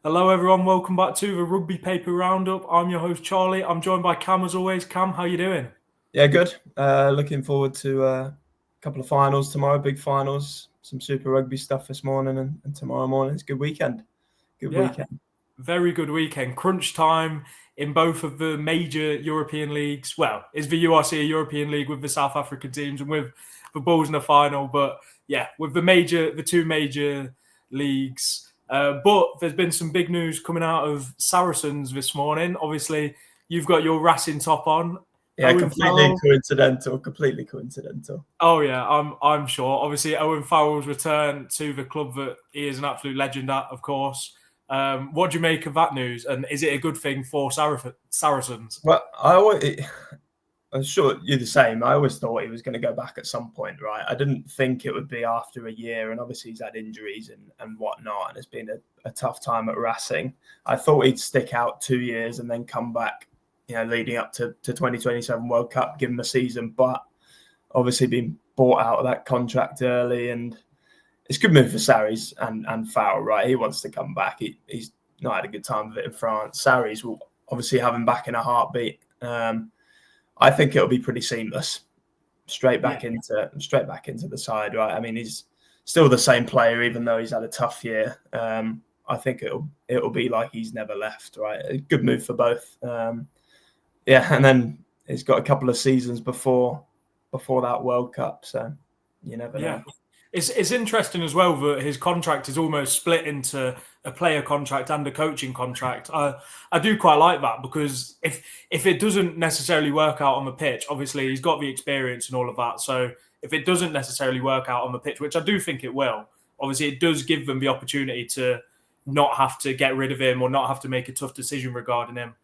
Hello, everyone. Welcome back to the Rugby Paper Roundup. I'm your host, Charlie. I'm joined by Cam, as always. Cam, how you doing? Yeah, good. Looking forward to a couple of finals tomorrow, big finals, some Super Rugby stuff this morning and tomorrow morning. It's a good weekend. Weekend. Very good weekend. Crunch time in both of the major European leagues. Well, is the URC a European league with the South African teams and with the Bulls in the final? But yeah, with the two major leagues. But there's been some big news coming out of Saracens this morning. Obviously, you've got your Racing top on. Yeah, Owen completely Farrell. coincidental. Oh yeah, I'm sure. Obviously, Owen Farrell's return to the club that he is an absolute legend at, of course. What do you make of that news? And is it a good thing for Saracens? Well, I'm sure you're the same. I always thought he was going to go back at some point, right? I didn't think it would be after a year, and obviously he's had injuries and whatnot, and it's been a tough time at Racing. I thought he'd stick out 2 years and then come back, leading up to 2027 World Cup, give him a season, but obviously being bought out of that contract early, and it's a good move for Sarries and Farrell, right? He wants to come back. He's not had a good time of it in France. Sarries will obviously have him back in a heartbeat. I think it'll be pretty seamless, straight back into the side, right? I mean, he's still the same player, even though he's had a tough year. I think it'll be like he's never left, right? A good move for both. And then he's got a couple of seasons before that World Cup, so you never know. It's interesting as well that his contract is almost split into a player contract and a coaching contract. I do quite like that, because if it doesn't necessarily work out on the pitch, obviously he's got the experience and all of that. So if it doesn't necessarily work out on the pitch, which I do think it will, obviously it does give them the opportunity to not have to get rid of him or not have to make a tough decision regarding him.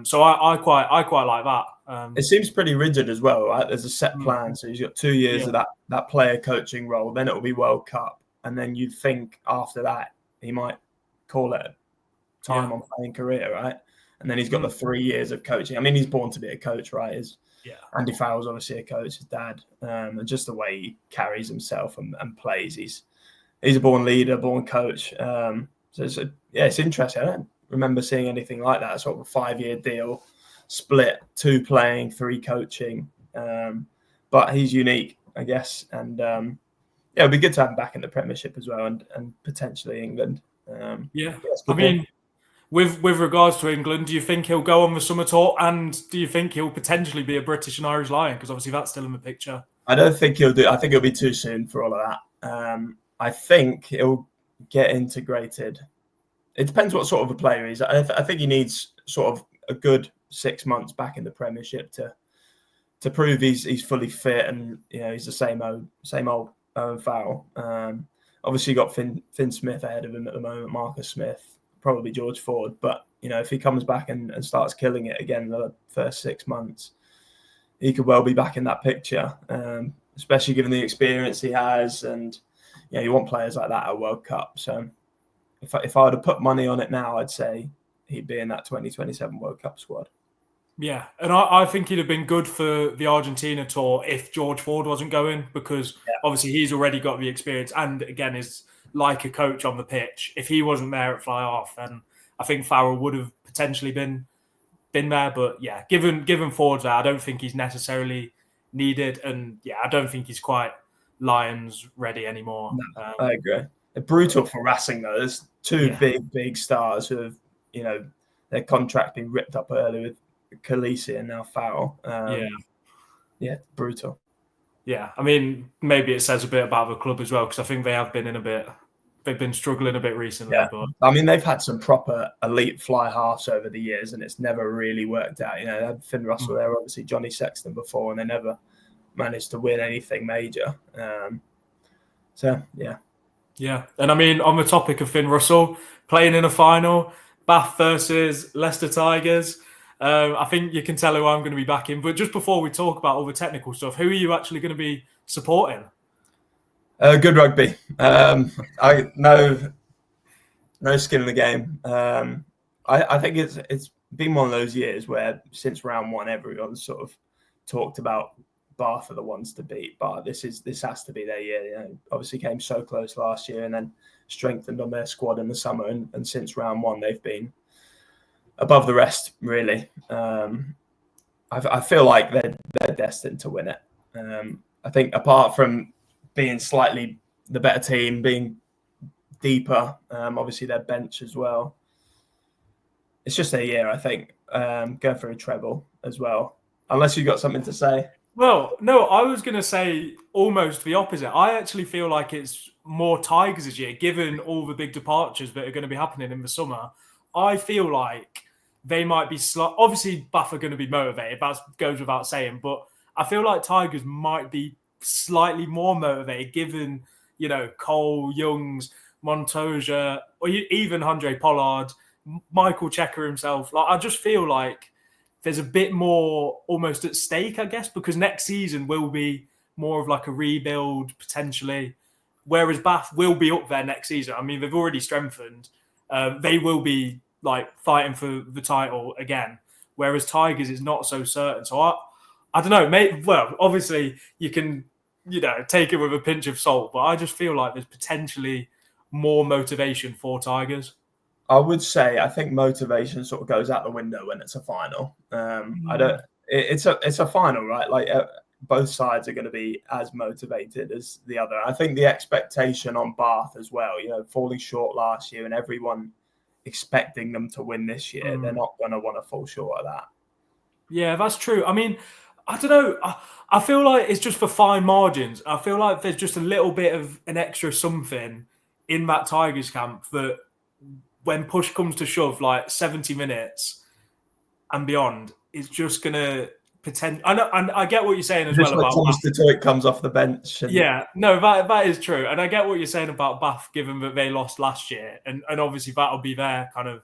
So I quite like that. It seems pretty rigid as well, right? There's a set plan, so he's got 2 years of that player coaching role. Then it'll be World Cup, and then you'd think after that he might call it a time on playing career, right? And then he's got the 3 years of coaching. I mean, he's born to be a coach, right? Andy Farrell's obviously a coach, his dad, and just the way he carries himself and plays, he's a born leader, born coach. So it's interesting. I don't remember seeing anything like that. Sort of a 5-year deal, split, 2 playing, 3 coaching. But he's unique, I guess. And it'd be good to have him back in the Premiership as well, and potentially England. I mean, with regards to England, do you think he'll go on the summer tour, and do you think he'll potentially be a British and Irish Lion? Because obviously that's still in the picture. I don't think he'll do. I think it'll be too soon for all of that. I think he'll get integrated. It depends what sort of a player he is. I think he needs sort of a good 6 months back in the Premiership to prove he's fully fit, and he's the same old Owen Farrell. Obviously, you got Finn Smith ahead of him at the moment, Marcus Smith, probably George Ford. But if he comes back and starts killing it again the first 6 months, he could well be back in that picture. Especially given the experience he has, and you want players like that at World Cup. So if I were to put money on it now, I'd say he'd be in that 2027 World Cup squad. Yeah, and I think he'd have been good for the Argentina tour if George Ford wasn't going, because obviously he's already got the experience and, again, is like a coach on the pitch. If he wasn't there at Fly Off, then I think Farrell would have potentially been there. But, given Ford's there, I don't think he's necessarily needed. And, I don't think he's quite Lions ready anymore. No, I agree. Brutal for Racing, though. There's 2 big stars who have, their contract been ripped up early with Khaleesi and now Farrell. Brutal. Yeah, I mean, maybe it says a bit about the club as well, because I think they've been struggling a bit recently. Yeah. But I mean, they've had some proper elite fly halves over the years, and it's never really worked out. They had Finn Russell there, obviously Johnny Sexton before, and they never managed to win anything major. Yeah, and I mean, on the topic of Finn Russell playing in a final, Bath versus Leicester Tigers. I think you can tell who I'm going to be backing. But just before we talk about all the technical stuff, who are you actually going to be supporting? Good rugby. I no skin in the game. I think it's been one of those years where since round 1, everyone's sort of talked about Bath are the ones to beat. But this has to be their year. Obviously came so close last year, and then strengthened on their squad in the summer, and since round one they've been above the rest, really. I feel like they're destined to win it. I think apart from being slightly the better team, being deeper, obviously their bench as well, it's just their year, I think, going for a treble as well. Unless you've got something to say. Well, no, I was going to say almost the opposite. I actually feel like it's more Tigers this year, given all the big departures that are going to be happening in the summer. I feel like they might be obviously Bath are going to be motivated. That goes without saying. But I feel like Tigers might be slightly more motivated, given, you know, Cole, Youngs, Montoya, or even Andre Pollard, Michael Checker himself. Like, I just feel like there's a bit more almost at stake, I guess, because next season will be more of like a rebuild potentially, whereas Bath will be up there next season. I mean, they've already strengthened. They will be like fighting for the title again, whereas Tigers is not so certain. So I don't know, mate. Well, obviously you can, you know, take it with a pinch of salt, but I just feel like there's potentially more motivation for Tigers. I would say I think motivation sort of goes out the window when it's a final. I don't. It's a final, right? Like both sides are going to be as motivated as the other. I think the expectation on Bath as well. You know, falling short last year and everyone expecting them to win this year, they're not going to want to fall short of that. Yeah, that's true. I mean, I don't know. I feel like it's just for fine margins. I feel like there's just a little bit of an extra something in that Tigers camp that, when push comes to shove, like 70 minutes and beyond, it's just going to pretend. I know, and I get what you're saying as just well like about Thomas Detroit comes off the bench. Yeah, no, that is true. And I get what you're saying about Bath, given that they lost last year. And obviously that'll be their kind of,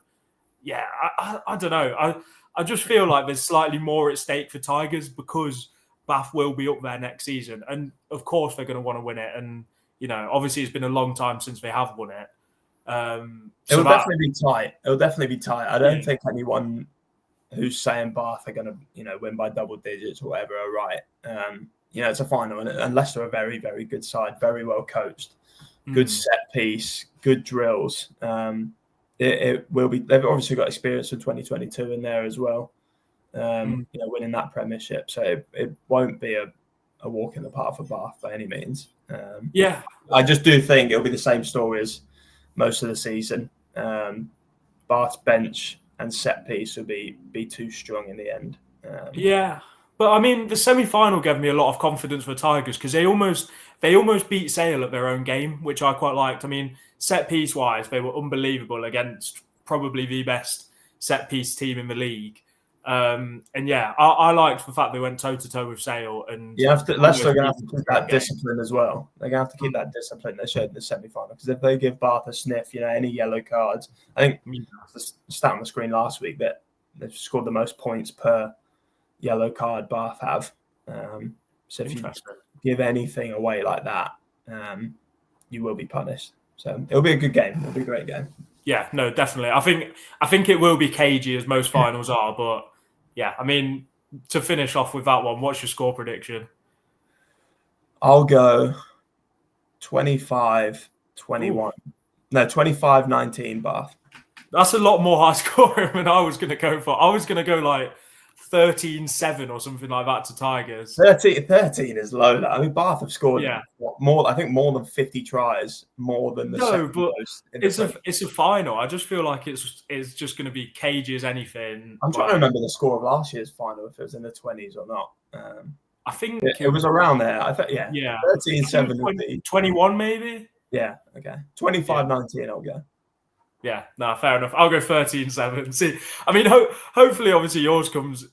yeah, I don't know. I just feel like there's slightly more at stake for Tigers because Bath will be up there next season. And of course they're going to want to win it. And, you know, obviously it's been a long time since they have won it. It'll definitely be tight. It'll definitely be tight. I don't think anyone who's saying Bath are going to, you know, win by double digits or whatever are right. You know, it's a final, and Leicester are a very, very good side, very well coached, good set piece, good drills. It will be. They've obviously got experience from 2022 in there as well. You know, winning that Premiership, so it won't be a walk in the park for Bath by any means. I just do think it'll be the same story as most of the season. Bath's bench and set piece will be too strong in the end. But I mean, the semi-final gave me a lot of confidence for Tigers because they almost beat Sale at their own game, which I quite liked. I mean, set piece wise, they were unbelievable against probably the best set piece team in the league. And yeah, I liked the fact they went toe to toe with Sale. And Leicester are going to have to keep that discipline as well. They're going to have to keep that discipline they showed in the semi-final, because if they give Bath a sniff, you know, any yellow cards, I think the stat on the screen last week that they've scored the most points per yellow card Bath have. So if you give anything away like that, you will be punished. So it'll be a good game. It'll be a great game. Yeah, no, definitely. I think it will be cagey, as most finals are, but yeah, I mean, to finish off with that one, what's your score prediction? I'll go 25-21. No, 25-19 Bath. That's a lot more high scoring than I was going to go for. I was going to go like 13-7 or something like that to Tigers. 13 is low. I mean, Bath have scored more. I think more than 50 tries, more than the second most. It's a final. I just feel like it's just going to be cagey as anything. I'm trying to remember the score of last year's final, if it was in the 20s or not. I think it was around there. I thought, 13-7, 21 maybe. Yeah. Okay. 25-19. I'll go. Yeah, no, fair enough. I'll go 13-7. See, I mean, hopefully, obviously, yours comes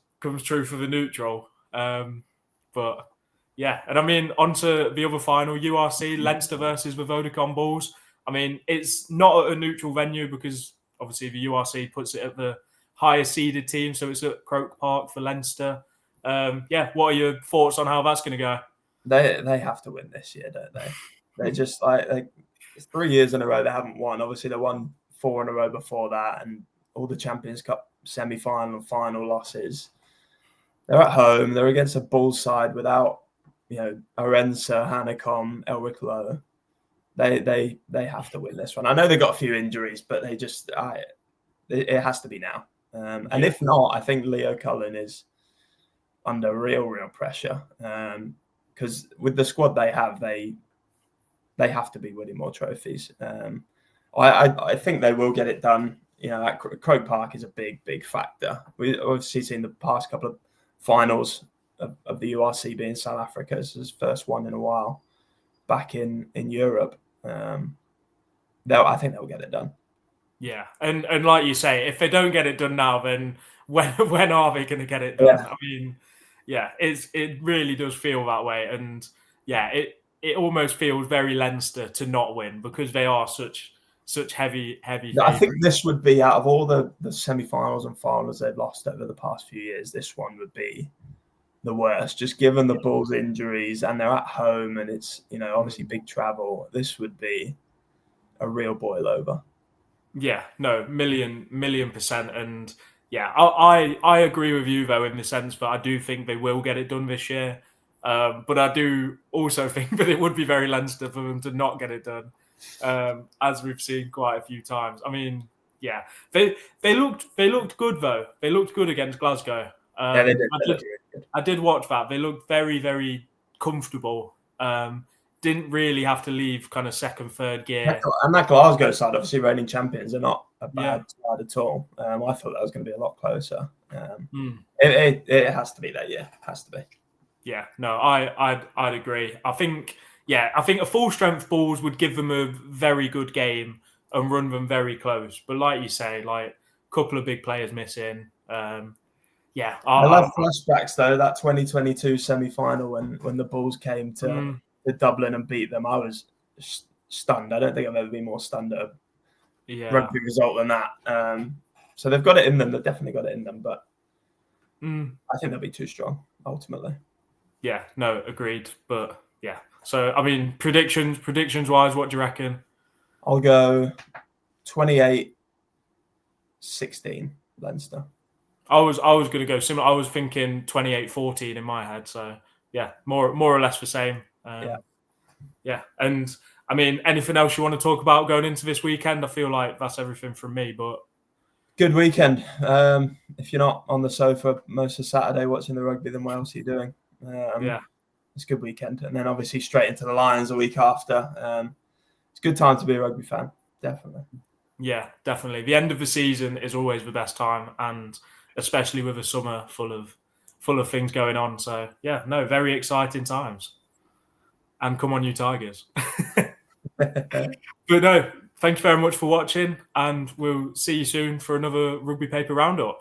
true for the neutral. But yeah, and I mean, onto the other final, URC, Leinster versus the Vodacom Bulls. I mean, it's not at a neutral venue because obviously the URC puts it at the higher seeded team, so it's at Croke Park for Leinster. What are your thoughts on how that's going to go? They have to win this year, don't they? They just like it's 3 years in a row they haven't won. Obviously, they won 4 in a row before that, and all the Champions Cup semi-final and final losses. They're at home. They're against a Bulls side without, you know, Arensa, Hanekom, Elric Lowe. They have to win this one. I know they got a few injuries, but it has to be now. And if not, I think Leo Cullen is under real pressure, because with the squad they have, they have to be winning more trophies. I think they will get it done. You know, Croke Park is a big factor. We've obviously seen the past couple of finals of the URC being South Africa's his first one in a while back in Europe. I think they'll get it done. Yeah, and like you say, if they don't get it done now, then when are they going to get it done? Yeah. I mean, yeah, it really does feel that way, and yeah, it almost feels very Leinster to not win because they are such heavy favourites. I think this would be, out of all the semi-finals and finals they've lost over the past few years, this one would be the worst, just given the Bulls' injuries, and they're at home, and it's, you know, obviously big travel. This would be a real boil over. Yeah, no, million %. And yeah, I agree with you though, in the sense that I do think they will get it done this year. But I do also think that it would be very Leinster for them to not get it done, as we've seen quite a few times. I mean, yeah, they looked good though. They looked good against Glasgow. Yeah, they did. I did watch that. They looked very comfortable. Didn't really have to leave kind of second, third gear. And that Glasgow side, obviously reigning champions, are not a bad side at all. I thought that was going to be a lot closer. It has to be that year. It has to be. Yeah, no, I'd agree. I think a full strength Bulls would give them a very good game and run them very close. But like you say, like a couple of big players missing. I love flashbacks though. That 2022 semi-final when the Bulls came to Dublin and beat them, I was stunned. I don't think I've ever been more stunned at a rugby result than that. So they've got it in them. They've definitely got it in them, but I think they'll be too strong ultimately. Yeah, no, agreed. But yeah, so I mean, predictions wise, what do you reckon? I'll go 28-16 Leinster. I was going to go similar. I was thinking 28-14 in my head. So yeah, more or less the same. Yeah. And I mean, anything else you want to talk about going into this weekend? I feel like that's everything from me. But good weekend. If you're not on the sofa most of Saturday watching the rugby, then what else are you doing? It's a good weekend. And then obviously straight into the Lions the week after. It's a good time to be a rugby fan, definitely. Yeah, definitely. The end of the season is always the best time, and especially with a summer full of things going on. So yeah, no, very exciting times. And come on, you Tigers. But no, thank you very much for watching, and we'll see you soon for another Rugby Paper Roundup.